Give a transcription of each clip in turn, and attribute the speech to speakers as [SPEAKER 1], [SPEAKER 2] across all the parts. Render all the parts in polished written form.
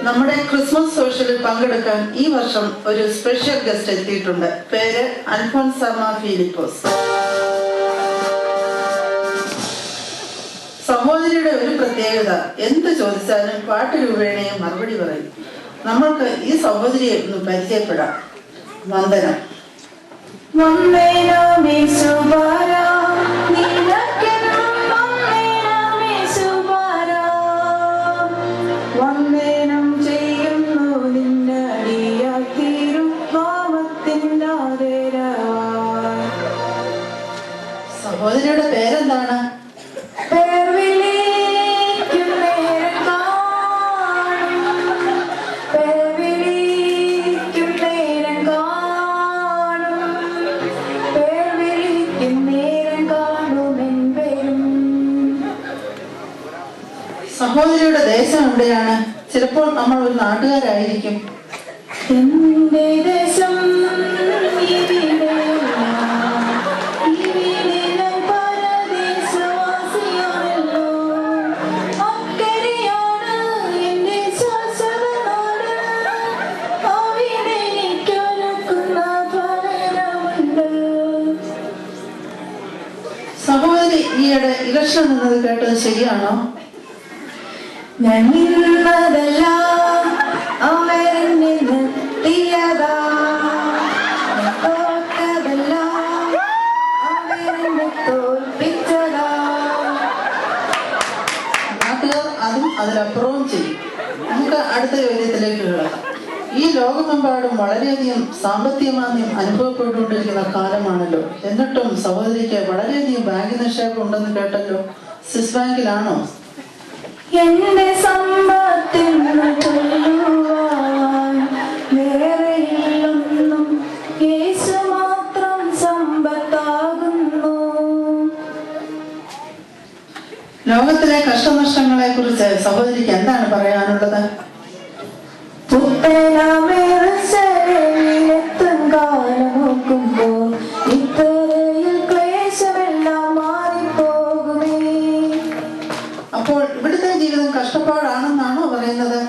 [SPEAKER 1] നമ്മുടെ ക്രിസ്മസ് സോഷ്യലിൽ പങ്കെടുക്കാൻ ഈ വർഷം ഒരു സ്പെഷ്യൽ ഗസ്റ്റ് എത്തിയിട്ടുണ്ട്. പേര് അൽഫോൻസാമ്മ ഫിലിപ്പോസ്. സഹോദരിയുടെ ഒരു പ്രത്യേകത, എന്ത് ചോദിച്ചാലും പാട്ട് രൂപേണയും മറുപടി പറയും. നമ്മൾക്ക് ഈ സഹോദരിയെ ഒന്ന് പരിചയപ്പെടാം. വന്ദനം. സഹോദരിയുടെ പേരെന്താണ്? സഹോദരിയുടെ ദേശം എവിടെയാണ്? ചിലപ്പോൾ നമ്മൾ ഒരു നാട്ടുകാരായിരിക്കും.
[SPEAKER 2] എന്റെ ദേശം
[SPEAKER 1] സഹോദരി ഈയിടെ ഇലക്ഷൻ നിന്നത് കേട്ടത് ശരിയാണോ?
[SPEAKER 2] ഞാൻ നിന്നതെല്ലാം അവരെന്നെ നിർത്തിയതാ, തോറ്റതെല്ലാം അവരെന്നെ തോൽപ്പിച്ചതാ.
[SPEAKER 1] നാട്ടുകാർ അതും അതിലപ്പുറവും ചെയ്യും. നമുക്ക് അടുത്ത ചോദ്യത്തിലേക്ക് കിടക്കാം. ഈ ലോകമെമ്പാടും വളരെയധികം സാമ്പത്തിക മാന്ദ്യം അനുഭവപ്പെട്ടുകൊണ്ടിരിക്കുന്ന കാലമാണല്ലോ. എന്നിട്ടും സഹോദരിക്ക് വളരെയധികം ബാങ്ക് നിക്ഷേപം ഉണ്ടെന്ന് കേട്ടല്ലോ. സ്വിസ് ബാങ്കിലാണോ?
[SPEAKER 2] എന്റെ സമ്പത്തിന്ന് ചൊല്ലുവാൻ വേറെയില്ലൊന്നും, യേശു മാത്രം സമ്പത്താകുന്നു.
[SPEAKER 1] ലോകത്തിലെ കഷ്ടനഷ്ടങ്ങളെ കുറിച്ച് സഹോദരിക്ക് എന്താണ് പറയാനുള്ളത്?
[SPEAKER 2] പുത്തനാമേറെത്തും കാലം നോക്കുമ്പോൾ ഇത്തരയിൽ ക്ലേശമെല്ലാം മാറിപ്പോകുമേ.
[SPEAKER 1] അപ്പോൾ ഇവിടുത്തെ ജീവിതം കഷ്ടപ്പാടാണെന്നാണോ പറയുന്നത്?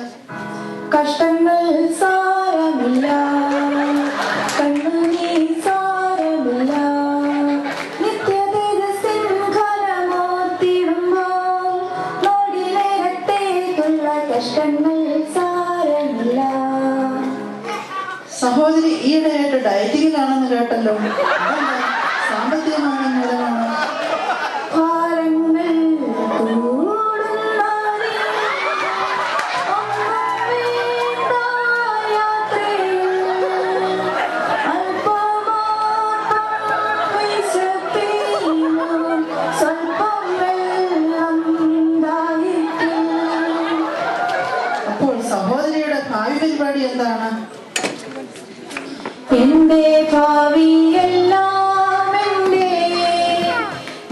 [SPEAKER 2] കഷ്ടങ്ങൾ സാരമില്ല, കണ്ണുനീർ സാരമില്ല, നിത്യതേജസ്സിൻ ഘനമോർത്തിടുമ്പോൾ നൊടി നേരത്തേക്കുള്ള കഷ്ടങ്ങൾ സാരമില്ല.
[SPEAKER 1] സഹോദരി ഈയിടെയായിട്ട് ഡയറ്റിങ്ങിലാണെന്ന് കേട്ടല്ലോ. സാമ്പത്തിക മാന്ദ്യം മൂലമാണോ?
[SPEAKER 2] ഭാരങ്ങൾ
[SPEAKER 1] അപ്പോൾ സഹോദരിയുടെ ഭാവി പരിപാടി എന്താണ്?
[SPEAKER 2] എന്റെ ഭാവിയെല്ലാം എന്റെ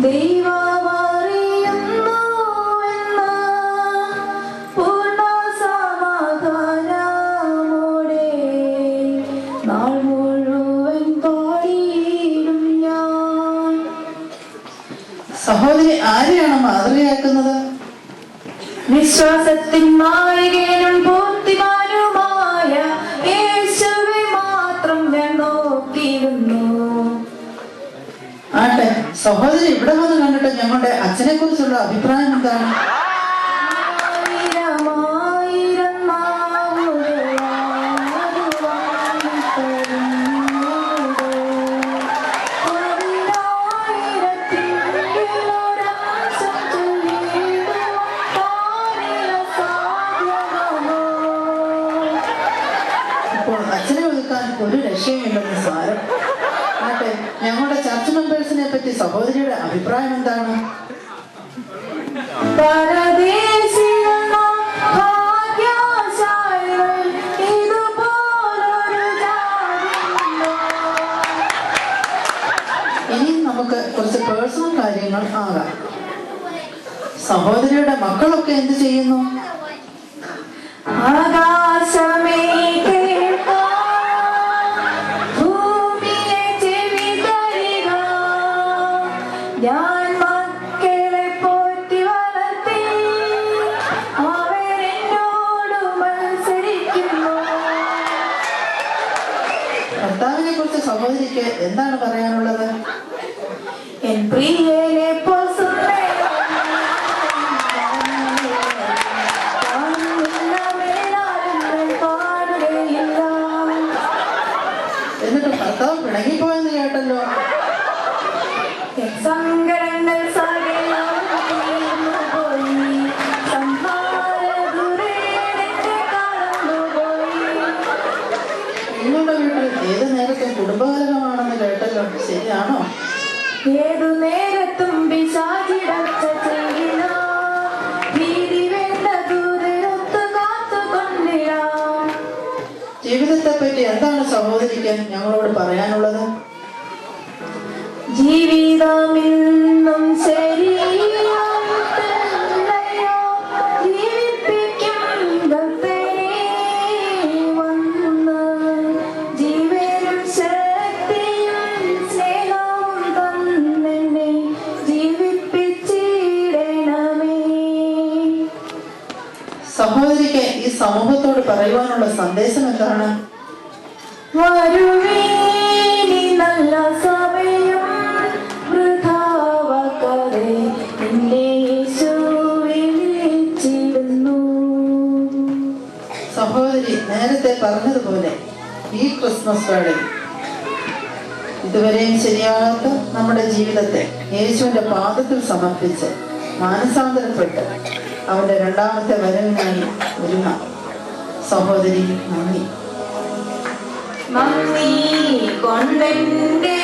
[SPEAKER 2] ദൈവമറിയുന്നു എന്ന പൂർണ്ണ സമാധാനമോടെ നാൾ മുഴുവൻ പാടിയിടും ഞാൻ.
[SPEAKER 1] സഹോദരി ആരെയാണ് മാതൃകയാക്കുന്നത്?
[SPEAKER 2] വിശ്വാസത്തിൻ നായകനും പൂർത്തിമാനുമായ യേശുവെ മാത്രം ഞാൻ നോക്കിയിരുന്നു.
[SPEAKER 1] ആട്ടെ, സഹോദരി ഇവിടെ വന്ന് കണ്ടിട്ട് ഞങ്ങളുടെ അച്ഛനെ കുറിച്ചുള്ള അഭിപ്രായം എന്താണ്? അപ്പോൾ അച്ഛനെ ഒതുക്കാൻ ഒരു രക്ഷയുമില്ലെന്ന് സാരം. ആട്ടെ, ഞങ്ങളുടെ ചർച്ച് മെമ്പേഴ്സിനെ പറ്റി സഹോദരിയുടെ അഭിപ്രായം എന്താണ്?
[SPEAKER 2] പരദേശികൾ ഭാഗ്യശാലികൾ
[SPEAKER 1] സഹോദരിയുടെ മക്കളൊക്കെ എന്ത് ചെയ്യുന്നു?
[SPEAKER 2] ആകാശമേ കേൾക്കാം, ഭൂമിയെ ചെവി തരിക. ഞാൻ മക്കളെ പോറ്റി വളർത്തി, അവരെന്നോട് മത്സരിക്കുന്നു.
[SPEAKER 1] ഭർത്താവിനെ കുറിച്ച് സഹോദരിക്ക് എന്താണ് പറയാനുള്ളത്?
[SPEAKER 2] എൻ പ്രിയനെ പോൽ
[SPEAKER 1] എന്നിട്ട് ഭർത്താവ് പിണങ്ങിപ്പോയെന്ന് കേട്ടല്ലോ.
[SPEAKER 2] സങ്കടങ്ങൾ സകലം തീർന്നുപോയി, സംഹാരദുരേടത്തെ കടന്നുപോയി.
[SPEAKER 1] നിങ്ങളുടെ വീട്ടിൽ ഏത് നേരത്തും കുടുംബകലഹമാണെന്ന് കേട്ടല്ലോ, ശരിയാണോ?
[SPEAKER 2] ഏതു നേരത്തും പിശാചിടച്ച ചെയ്യില്ല, ഭീതി വേണ്ട ദൂരത്ത് കാത്തുകൊണ്ടിടാം.
[SPEAKER 1] ജീവിതത്തെ പറ്റി എന്താണ് സഹോദരിക്ക് ഞങ്ങളോട് പറയാനുള്ളത്?
[SPEAKER 2] ജീവിതമിന്നും ശരിയായിട്ടല്ലയോ ജീവിപ്പിക്കും ഭക്തനെ വന്ന്, ജീവനും ശക്തിയും സ്നേഹവും തന്നെന്നെ ജീവിപ്പിച്ചിടണമേ.
[SPEAKER 1] സഹോദരിക്ക് ഈ സമൂഹത്തോട് പറയുവാനുള്ള സന്ദേശം എന്താണ്?
[SPEAKER 2] വരുവീനി നല്ല സമയം വൃഥാവാക്കാതെ നിന്നെ യേശു വിളിച്ചിടുന്നു.
[SPEAKER 1] സഹോദരി നേരത്തെ പറഞ്ഞതുപോലെ ഈ ക്രിസ്മസ് വേളയിൽ ഇതുവരെയും ശരിയാകാത്ത നമ്മുടെ ജീവിതത്തെ യേശുവിന്റെ പാദത്തിൽ സമർപ്പിച്ച് മാനസാന്തരപ്പെട്ട് അവന്റെ രണ്ടാമത്തെ വരവിനായി ഒരുങ്ങാം. സഹോദരി, നന്ദി.
[SPEAKER 2] നന്ദി കൊണ്ടെന്റെ